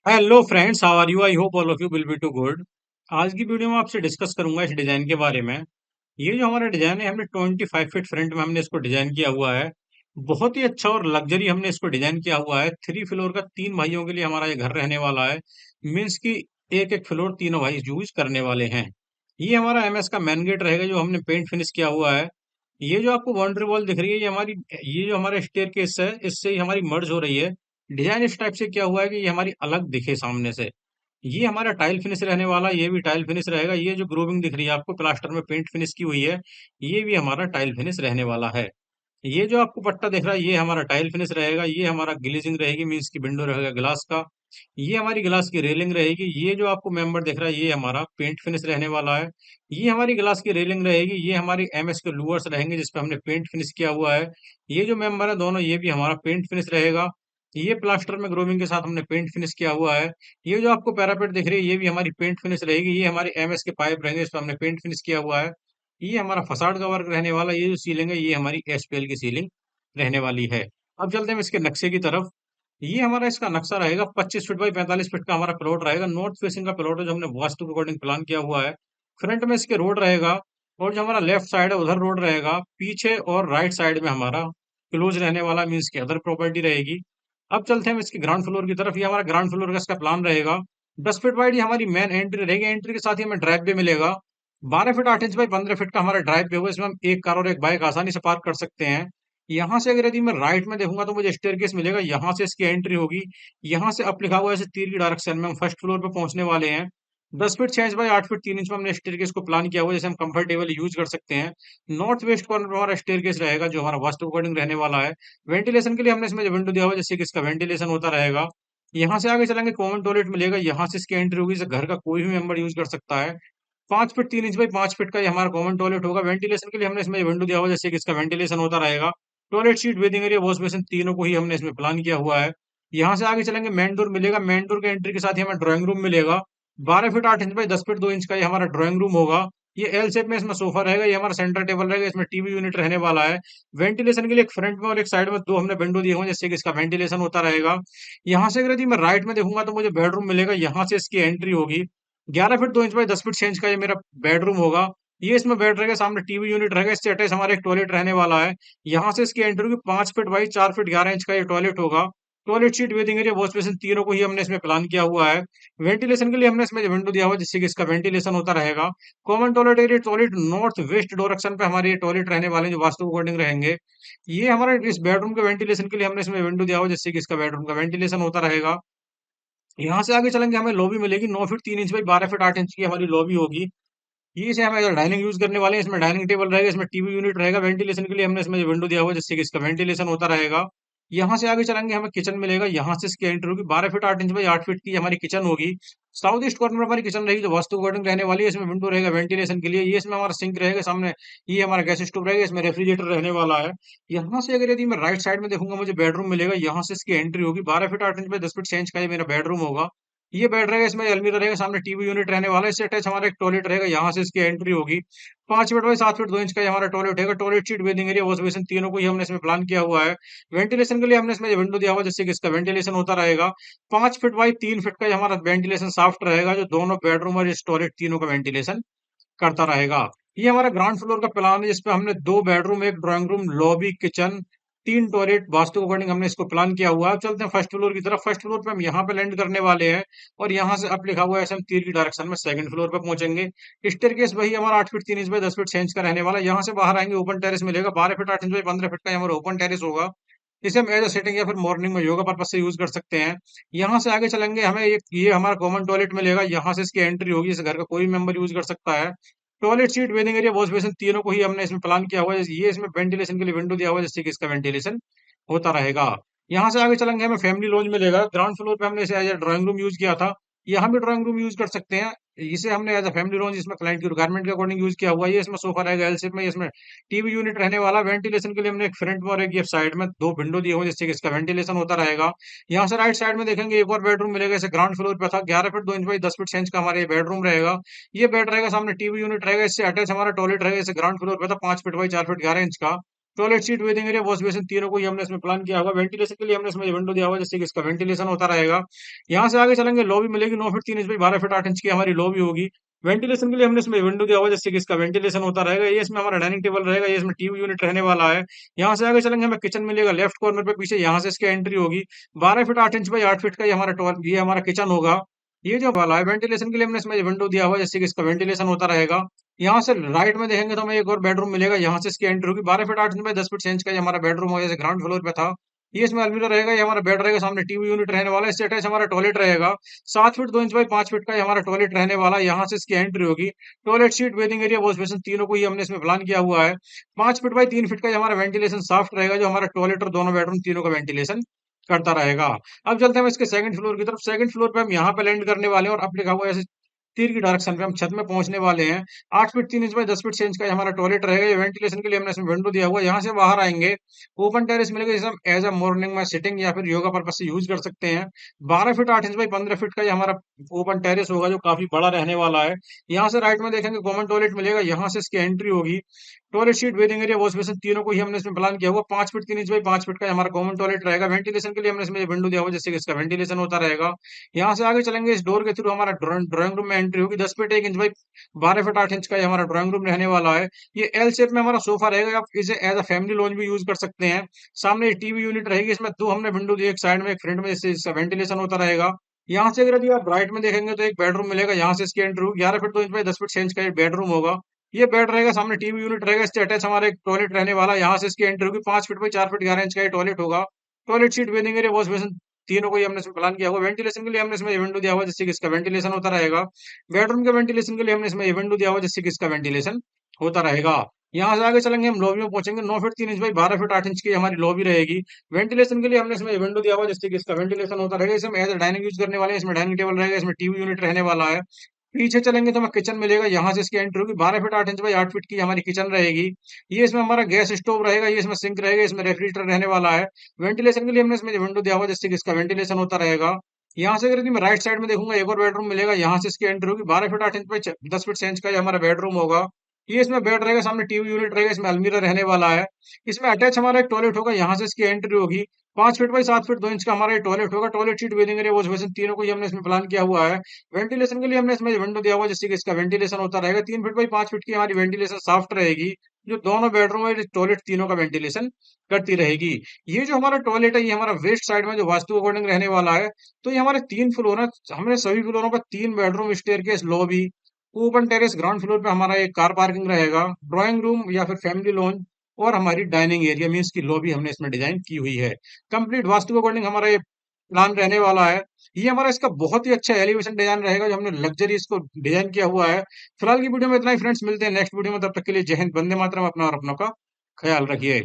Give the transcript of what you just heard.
Hello friends, how are you? I hope all of you will be too good. आज की video में आपसे discuss करूंगा इस डिजाइन के बारे में। ये जो हमारा डिजाइन है, हमने 25 फीट फ्रंट में हमने इसको डिजाइन किया हुआ है। बहुत ही अच्छा और लग्जरी हमने इसको डिजाइन किया हुआ है। 3 फ्लोर का, 3 भाइयों के लिए हमारा ये घर रहने वाला है। मीन्स कि एक एक फ्लोर तीनों भाई यूज करने वाले हैं। ये हमारा एमएस का मेन गेट रहेगा जो हमने पेंट फिनिश किया हुआ है। ये जो आपको बाउंड्री वॉल दिख रही है, ये जो हमारा स्टेयर केस है, इससे ही हमारी मर्ज हो रही है। डिजाइन इस टाइप से किया हुआ है कि ये हमारी अलग दिखे सामने से। ये हमारा टाइल फिनिश रहने वाला है, ये भी टाइल फिनिश रहेगा। ये जो ग्रूविंग दिख रही है आपको, प्लास्टर में पेंट फिनिश की हुई है, ये भी हमारा टाइल फिनिश रहने वाला है। ये जो आपको पट्टा दिख रहा है, ये हमारा टाइल फिनिश रहेगा। ये हमारा ग्लेजिंग रहेगी, मीन्स की विंडो रहेगा ग्लास का। ये हमारी ग्लास की रेलिंग रहेगी। ये जो आपको मेंबर दिख रहा है, ये हमारा पेंट फिनिश रहने वाला है। ये हमारी ग्लास की रेलिंग रहेगी। ये हमारी एमएस के लूवर्स रहेंगे जिसपे हमने पेंट फिनिश किया हुआ है। ये जो मेंबर है दोनों, ये भी हमारा पेंट फिनिश रहेगा। ये प्लास्टर में ग्रोविंग के साथ हमने पेंट फिनिश किया हुआ है। ये जो आपको पैरापेट दिख रही है, ये भी हमारी पेंट फिनिश रहेगी। ये हमारी एमएस के पाइप रहेंगे, इस पर हमने पेंट फिनिश किया हुआ है। ये हमारा फसाड का वर्क रहने वाला है। ये जो सीलिंग है, ये हमारी एसपीएल की सीलिंग रहने वाली है। अब चलते हैं इसके नक्शे की तरफ। ये हमारा इसका नक्शा रहेगा, 25 फीट बाई 45 फीट का हमारा प्लॉट रहेगा। नॉर्थ फेसिंग का प्लॉट है जो हमने वास्तु के अकॉर्डिंग प्लान किया हुआ है। फ्रंट में इसके रोड रहेगा, और जो हमारा लेफ्ट साइड है उधर रोड रहेगा। पीछे और राइट साइड में हमारा क्लोज रहने वाला, मीन्स की अदर प्रॉपर्टी रहेगी। अब चलते हैं इसके ग्राउंड फ्लोर की तरफ। ये हमारा ग्राउंड फ्लोर का इसका प्लान रहेगा। 10 फीट वाइड ये हमारी मेन एंट्री रहेगी। एंट्री के साथ ही हमें ड्राइव वे मिलेगा। 12 फीट 8 इंच बाई 15 फीट का हमारा ड्राइव वे होगा। इसमें हम एक कार और एक बाइक आसानी से पार्क कर सकते हैं। यहाँ से अगर यदि मैं राइट में देखूंगा तो मुझे स्टेयरकेस मिलेगा। यहाँ से इसकी एंट्री होगी। यहाँ से अप लिखा हुआ है ऐसे तीर की डायरेक्शन में हम फर्स्ट फ्लोर पे पहुंचने वाले हैं। 10 feet 6 inch by 8 feet 3 inch में हमने स्टेयरकेस को प्लान किया हुआ है, जैसे हम कंफर्टेबल यूज कर सकते हैं। नॉर्थ वेस्ट कॉर्नर पर हमारा स्टेयरकेस रहेगा जो हमारा वास्तु अकॉर्डिंग रहने वाला है। वेंटिलेशन के लिए हमने इसमें जो विंडो दिया हुआ है, जिससे कि इसका वेंटिलेशन होता रहेगा। यहाँ से आगे चलेंगे, कॉमन टॉयलेट मिलेगा। यहाँ से इसकी एंट्री होगी, इसे घर का कोई भी मेंबर यूज कर सकता है। 5 फीट 3 इंच बाई 5 फीट का ये हमारा कॉमन टॉयलेट होगा। वेंटिलेशन के लिए हमने इसमें विंडो दिया हुआ है, जैसे कि इसका वेंटिलेशन होता रहेगा। Toilet seat, basin area, wash basin, तीनों को ही हमने इसमें प्लान किया हुआ है। यहाँ से आगे चलेंगे, मेन डोर मिलेगा। मेन डोर के एंट्री के साथ ही हमें ड्राइंग रूम मिलेगा। 12 feet 8 inch by 10 feet 2 inch का ये हमारा ड्राइंग रूम होगा। ये एल शेप में इसमें सोफा रहेगा। ये हमारा सेंटर टेबल रहेगा। इसमें टीवी यूनिट रहने वाला है। वेंटिलेशन के लिए एक फ्रंट में और एक साइड में दो हमने विंडो दिए हुए हैं, जिससे कि इसका वेंटिलेशन होता रहेगा। यहाँ से अगर यदि मैं राइट में देखूंगा तो मुझे बेडरूम मिलेगा। यहाँ से इसकी एंट्री होगी। 11 feet 2 inch by 10 feet 6 inch का ये मेरा बेडरूम होगा। ये इसमें बेड रहेगा, सामने टीवी यूनिट रहेगा। इससे अटैच हमारा एक टॉयलेट रहने वाला है। यहाँ से इसकी एंट्री होगी। 5 फीट बाई 4 फीट 11 इंच का ये टॉयलेट होगा। Toilet seat, waiting area, wash basin, तीनों को ही हमने इसमें प्लान किया हुआ है। वेंटिलेशन के लिए हमने इसमें विंडो दिया हुआ है, जिससे कि इसका वेंटिलेशन होता रहेगा। Common toilet area, toilet north west direction पे हमारे ये टॉयलेट रहने वाले हैं, जो वास्तु अकॉर्डिंग रहेंगे। ये हमारे इस बेडरूम के वेंटिलेशन के लिए हमने इसमें विंडो दिया हुआ है, जिससे कि इसका बेडरूम का वेंटिलेशन होता रहेगा। यहाँ से आगे चलेंगे, हमें लॉबी मिलेगी। 9 feet 3 inch by 12 feet 8 inch की हमारी लॉबी होगी। ये से हम डाइनिंग यूज करने वाले हैं। इसमें डाइनिंग टेबल रहेगा, इसमें टीवी यूनिट रहेगा। वेंटिलेशन के लिए हमने इसमें विंडो दिया हुआ है, जिससे कि इसका वेंटिलेशन होता रहेगा। यहाँ से आगे चलेंगे, हमें किचन मिलेगा। यहाँ से इसकी एंट्री होगी। 12 फीट 8 इंच बाई 8 फीट की हमारी किचन होगी। साउथ ईस्ट कॉर्नर में हमारी किचन रहेगी, जो वास्तु अकॉर्डिंग रहने वाली है। इसमें विंडो रहेगा वेंटिलेशन के लिए। ये इसमें हमारा सिंक रहेगा सामने। ये हमारा गैस स्टोव रहेगा। इसमें रेफ्रिजरेटर रहने वाला है। यहाँ से अगर यदि मैं राइट साइड में देखूंगा, मुझे बेडरूम मिलेगा। यहाँ से इसकी एंट्री होगी। 12 feet 8 inch by 10 feet 6 inch का ये मेरा बेडरूम होगा। ये बेड रहेगा, इसमें अलमीरा रहेगा, सामने टीवी यूनिट रहने वाला है। इससे अटैच हमारा एक टॉयलेट रहेगा। यहाँ से इसकी एंट्री होगी। 5 फीट बाई 7 फीट 2 इंच का ये हमारा टॉयलेट है। Toilet seat, basin area, wash basin, तीनों को ही हमने इसमें प्लान किया हुआ है। वेंटिलेशन के लिए हमने इसमें विंडो दिया हुआ है, जिससे कि इसका वेंटिलेशन होता रहेगा। 5 फीट बाई 3 फीट का ये हमारा वेंटिलेशन शाफ्ट रहेगा, जो दोनों बेडरूम और इस टॉयलेट तीनों का वेंटिलेशन करता रहेगा। ये हमारा ग्राउंड फ्लोर का प्लान है, जिसपे हमने 2 बेडरूम, एक drawing room, lobby, kitchen, 3 toilet vastu according हमने इसको प्लान किया हुआ है। अब चलते हैं फर्स्ट फ्लोर की तरफ। फर्स्ट फ्लोर पे हम यहाँ पे लैंड करने वाले हैं, और यहाँ से अप लिखा हुआ है, ऐसे हम तीर की डायरेक्शन में सेकंड फ्लोर पे पहुंचेंगे। स्टेयरकेस वही हमारा 8 feet 3 inch by 10 feet 6 inch का रहने वाला है। यहाँ से बाहर आएंगे, ओपन टेरेस मिलेगा। 12 फीट 8 इंच बाई 15 फीट का ये हमारा ओपन टेरेस होगा। इसे हम एज अ सेटिंग या फिर मॉर्निंग में योगा पर्पज से यूज कर सकते हैं। यहाँ से आगे चलेंगे, हमें ये हमारा कॉमन टॉयलेट मिलेगा। यहाँ से इसकी एंट्री होगी। इस घर का कोई मेंबर यूज कर सकता है। Toilet seat, waiting area, wash basin, तीनों को ही हमने इसमें प्लान किया हुआ है। ये इसमें वेंटिलेशन के लिए विंडो दिया हुआ है, जिससे कि इसका वेंटिलेशन होता रहेगा। यहाँ से आगे चलेंगे, हमें फैमिली लॉन्ज मिलेगा। ग्राउंड फ्लोर पे हमने इसे एज ड्राइंग रूम यूज किया था। यहाँ भी ड्राइंग रूम यूज कर सकते हैं। इसे हमने एज अ फैमिली लॉन्ज, इसमें क्लाइंट की रिक्वायरमेंट के अकॉर्डिंग यूज किया हुआ है। ये इसमें सोफा रहेगा एल शेप में। इसमें टीवी यूनिट रहने वाला। वेंटिलेशन के लिए हमने एक फ्रंट में और एक ये साइड में दो विंडो दिए हुए हैं, जिससे कि इसका वेंटिलेशन होता रहेगा। यहाँ से राइट साइड में देखेंगे, एक और बेडरूम मिलेगा। इसे ग्राउंड फ्लोर पे था। 11 feet 2 inch by 10 feet 6 inch का हमारा ये बेडरूम रहेगा। ये बेड रहेगा, सामने टीवी यूनिट रहेगा। इससे अटैच हमारा टॉयलेट रहेगा। इसे ग्राउंड फ्लोर पे था। 5 फीट बाई 4 फीट 11 इंच का। Toilet seat, waiting area, wash basin, तीनों को ही हमने इसमें प्लान किया होगा। वेंटिलेशन के लिए हमने इसमें विंडो दिया हुआ, जिससे कि इसका वेंटिलेशन होता रहेगा। यहाँ से आगे चलेंगे, लॉबी मिलेगी 9 feet 3 inch by 12 feet 8 inch की हमारी लॉबी होगी। वेंटिलेशन के लिए हमने इसमें विंडो दिया हुआ, जिससे कि इसका वेंटिलेशन होता रहेगा। ये इसमें हमारा डाइनिंग टेबल रहेगा, ये इसमें टीवी यूनिट रहने वाला है। यहाँ से आगे चलेंगे, हमें किचन मिलेगा लेफ्ट कॉर्नर पे पीछे, यहाँ से इसकी एंट्री होगी। 12 फीट 8 इंच बाई 8 फीट का ये हमारा किचन होगा। ये जो वाला है वेंटिलेशन के लिए हमने इसमें विंडो दिया हुआ है, जिससे कि इसका वेंटिलेशन होता रहेगा। यहाँ से राइट में देखेंगे तो हमें एक और बेडरूम मिलेगा, यहाँ से इसकी एंट्री होगी। 12 feet 8 inch by 10 feet 6 inch का ये हमारा बेडरूम होगा, जैसे ग्राउंड फ्लोर पे था। ये इसमें अलमीरा रहेगा, ये हमारा बेड रहेगा, सामने टीवी यूनिट रहने वाला है। इससे अटैच हमारा टॉयलेट रहेगा। 7 फीट 2 इंच बाई 5 फीट का ये हमारा टॉयलेट रहने वाला है, यहाँ से इसकी एंट्री होगी। Toilet seat, basin area, wash basin, तीनों को ही हमने इसमें प्लान किया हुआ है। 5 फीट बाई 3 फीट का ये हमारा वेंटिलेशन साफ्ट रहेगा, जो हमारा टॉयलेट और दोनों बेडरूम तीनों का वेंटिलेशन करता रहेगा। अब चलते हैं हम इसके सेकंड फ्लोर की तरफ। सेकंड फ्लोर पे हम यहाँ पे लैंड करने वाले हैं, और अब लिखा हुआ है ऐसे तीर की डायरेक्शन पे हम छत में पहुंचने वाले हैं। 8 feet 3 inch by 10 feet 6 inch का ये हमारा टॉयलेट रहेगा। ये वेंटिलेशन के लिए हमने इसमें विंडो दिया हुआ है। यहाँ से बाहर आएंगे, ओपन टेरेस मिलेगा, जिसे हम एज अ मॉर्निंग में सिटिंग या फिर योगा पर्पज से यूज कर सकते हैं। 12 फीट 8 इंच बाई 15 फीट का ये हमारा ओपन टेरेस होगा, जो काफी बड़ा रहने वाला है। यहाँ से राइट में देखेंगे कॉमन टॉयलेट मिलेगा, यहाँ से इसकी एंट्री होगी। Toilet sheet, basin area, wash basin, तीनों को ही हमने इसमें प्लान किया हुआ। 5 फीट 3 इंच बाई 5 फीट का हमारा कॉमन टॉयलेट रहेगा। वेंटिलेशन के लिए हमने इसमें विंडो दिया हुआ, जिससे कि इसका वेंटिलेशन होता रहेगा। यहाँ से आगे चलेंगे, इस डोर के थ्रू हमारा ड्राइंग रूम में एंट्री होगी। 10 feet 1 inch by 12 feet 8 inch का ये हमारा ड्राइंग रूम रहने वाला है। ये एल शेप में हमारा सोफा रहेगा, आप इसे एज अ फैमिली लॉन्च भी यूज कर सकते हैं। सामने टीवी यूनिट रहेगी, इसमें दो हमने विंडो दी, एक साइड में एक फ्रंट में, जिससे इसका वेंटिलेशन होता रहेगा। यहाँ से अगर यदि आप राइट में देखेंगे तो एक बेडरूम मिलेगा, यहाँ से इसकी एंट्री होगी। 11 feet 2 inch by 10 feet 6 inch का ये बेडरूम होगा। ये बेड रहेगा, सामने टीवी यूनिट रहेगा, इससे अटैच हमारा एक टॉयलेट रहने वाला है। यहाँ से इसकी एंट्री होगी। 5 फीट बाई 4 फीट 11 इंच का ये टॉयलेट होगा। Toilet seat, basin area, wash basin, तीनों को ही हमने इसमें प्लान किया हुआ। वेंटिलेशन के लिए हमने इसमें विंडो दिया हुआ, जिससे कि इसका वेंटिलेशन होता रहेगा। बेडरूम के वेंटिलेशन के लिए हमने इसमें विंडो दिया हुआ, जिससे कि इसका वेंटिलेशन होता रहेगा। यहाँ से आगे चलेंगे, हम लॉबी में पहुंचेंगे। 9 feet 3 inch by 12 feet 8 inch की हमारी लॉबी रहेगी। वेंटिलेशन के लिए हमने इसमें विंडो दिया हुआ, जिससे कि इसका वेंटिलेशन होता रहेगा। इसमें एज डाइनिंग यूज करने वाले हैं, इसमें डाइनिंग टेबल रहेगा, इसमें टीवी यूनिट रहने वाला है। पीछे चलेंगे तो हमें किचन मिलेगा, यहाँ से इसकी एंट्री होगी। 12 फीट 8 इंच बाई 8 फीट की हमारी किचन रहेगी। ये इसमें हमारा गैस स्टोव रहेगा, ये इसमें सिंक रहेगा, इसमें रेफ्रिजरेटर रहने वाला है। वेंटिलेशन के लिए हमने इसमें विंडो दिया हुआ, जिससे कि इसका वेंटिलेशन होता रहेगा। यहाँ से अगर यदि मैं राइट साइड में देखूंगा, एक और बेडरूम मिलेगा, यहाँ से इसकी एंट्री होगी। 12 feet 8 inch by 10 feet 6 inch का ये हमारा बेडरूम होगा। ये इसमें बेड रहेगा, सामने टीवी यूनिट रहेगा, इसमें अलमीरा रहने वाला है। इसमें अटैच हमारा एक टॉयलेट होगा, यहाँ से इसकी एंट्री होगी। 5 फीट बाई 7 फीट 2 इंच का हमारा ये टॉयलेट होगा। Toilet seat, basin area, wash basin, तीनों को ही हमने इसमें प्लान किया हुआ है। वेंटिलेशन के लिए हमने इसमें विंडो दिया हुआ है, जिससे कि इसका वेंटिलेशन होता रहेगा। 3 फीट बाई 5 फीट की हमारी वेंटिलेशन साफ्ट रहेगी, जो दोनों बेडरूम है टॉयलेट तीनों का वेंटिलेशन करती रहेगी। ये जो हमारा टॉयलेट है, ये हमारा वेस्ट साइड में जो वास्तु अकॉर्डिंग रहने वाला है। तो ये हमारे 3 फ्लोर है, हमने सभी फ्लोरों पर 3 bedroom, staircase, lobby, open terrace, ground floor पे हमारा एक कार पार्किंग रहेगा, ड्राइंग रूम या फिर फैमिली लॉन्च, और हमारी डाइनिंग एरिया मीन्स की लॉबी हमने इसमें डिजाइन की हुई है। कंप्लीट वास्तु अकॉर्डिंग हमारा ये प्लान रहने वाला है। ये हमारा इसका बहुत ही अच्छा एलिवेशन डिजाइन रहेगा, जो हमने लग्जरी इसको डिजाइन किया हुआ है। फिलहाल की वीडियो में इतना ही फ्रेंड्स, मिलते हैं नेक्स्ट वीडियो में, तब तक के लिए जय हिंद, वंदे मातरम, अपना और अपनों का ख्याल रखिए।